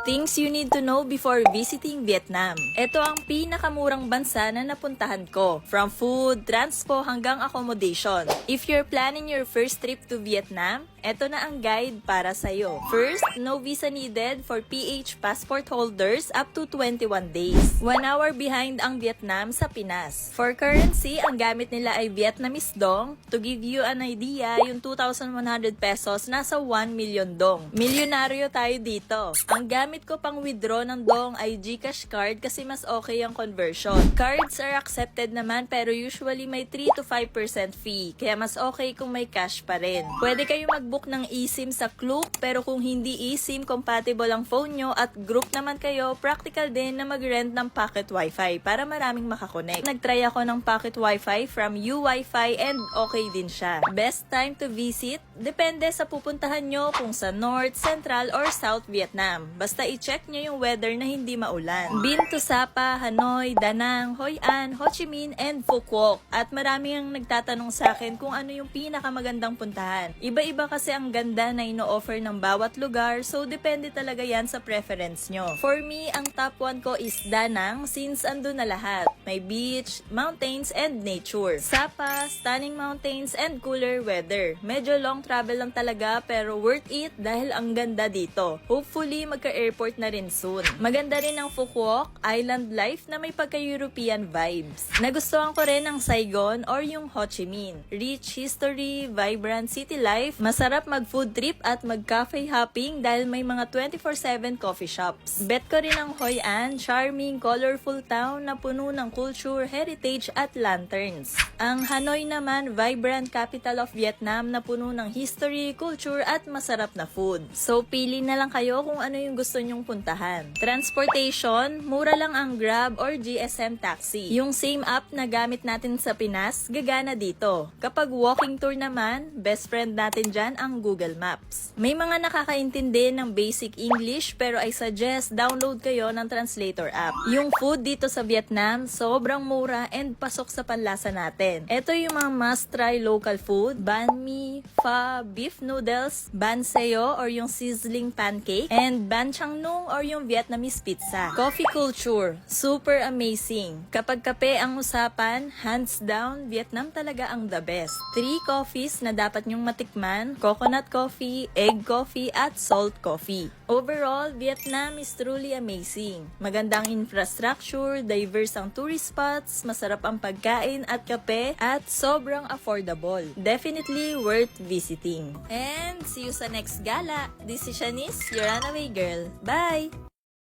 Things you need to know before visiting Vietnam. Ito ang pinakamurang bansa na napuntahan ko. From food, transpo hanggang accommodation. If you're planning your first trip to Vietnam, ito na ang guide para sa'yo. First, no visa needed for PH passport holders up to 21 days. 1 hour behind ang Vietnam sa Pinas. For currency, ang gamit nila ay Vietnamese dong. To give you an idea, yung 2,100 pesos nasa 1 million dong. Milyonaryo tayo dito. Ang gamit ko pang withdraw ng dong ay GCash card kasi mas okay ang conversion. Cards are accepted naman pero usually may 3 to 5% fee. Kaya mas okay kung may cash pa rin. Pwede kayo mag-book ng eSIM sa Klook pero kung hindi eSIM compatible ang phone nyo at group naman kayo, practical din na mag-rent ng pocket wifi para maraming makakonect. Nagtry ako ng pocket wifi from UWiFi and okay din siya. Best time to visit? Depende sa pupuntahan nyo kung sa North, Central, or South Vietnam. Basta i-check nyo yung weather na hindi maulan. Been to Sapa, Hanoi, Da Nang, Hoi An, Ho Chi Minh, and Phu Quoc. At marami ang nagtatanong sa akin kung ano yung pinakamagandang puntahan. Iba-iba kasi ang ganda na ino-offer ng bawat lugar, so depende talaga yan sa preference nyo. For me, ang top 1 ko is Da Nang since andun na lahat. May beach, mountains, and nature. Sapa, stunning mountains, and cooler weather. Medyo long travel lang talaga pero worth it dahil ang ganda dito. Hopefully, magka-airport na rin soon. Maganda rin ang Phu Quoc, island life na may pagka-European vibes. Nagustuhan ko rin ang Saigon or yung Ho Chi Minh. Rich history, vibrant city life, masarap mag-food trip at mag-cafe hopping dahil may mga 24/7 coffee shops. Bet ko rin ang Hoi An, charming, colorful town na puno ng culture, heritage at lanterns. Ang Hanoi naman, vibrant capital of Vietnam na puno ng history, culture at masarap na food. So, pili na lang kayo kung ano yung gusto nyong puntahan. Transportation, mura lang ang Grab or GSM Taxi. Yung same app na gamit natin sa Pinas, gagana dito. Kapag walking tour naman, best friend natin dyan ang Google Maps. May mga nakakaintindi ng basic English pero I suggest download kayo ng translator app. Yung food dito sa Vietnam, sobrang mura and pasok sa panlasa natin. Ito yung mga must-try local food, banh mi, pho, beef noodles, banh seo or yung sizzling pancake, and banh chang nung or yung Vietnamese pizza. Coffee culture, super amazing. Kapag kape ang usapan, hands down, Vietnam talaga ang the best. 3 coffees na dapat nyong matikman, coconut coffee, egg coffee, at salt coffee. Overall, Vietnam is truly amazing. Magandang infrastructure, diverse ang tourist spots, masarap ang pagkain at kape, at sobrang affordable. Definitely worth visiting. And see you sa next gala. This is Shanice, your runaway girl. Bye!